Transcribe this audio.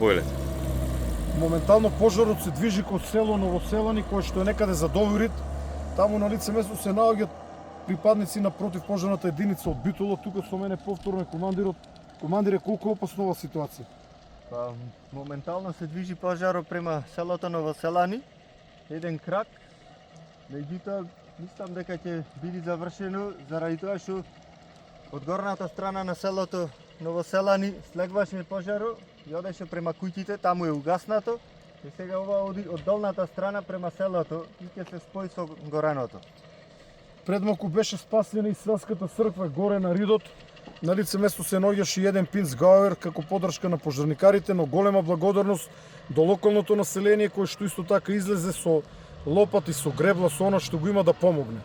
повелете? Моментално пожарот се движи кон село Новоселани, кое што е некаде за Довирит. Таму на лице место се наоѓаат припадници на противпожарната единица од Битола. Тука со мене повторно е командирот. Командире, колку е опасна ова ситуација? Моментално се движи пожарот према селото Новоселани. Еден крак. Меѓутоа, мислам дека ќе биде завршено заради тоа што од горната страна на селото Новоселани слегваше пожарот и одеше према куќите, таму е угаснато. И сега ова оди од долната страна према селото и ќе се спои со гореното. Предмалку беше спасена и селската црква горе на Ридот. На лице место се наоѓаше и еден пинцгауер како поддршка на пожарникарите, но голема благодарност до локалното население кое што исто така излезе со лопат и со гребла со она што го има да помогне.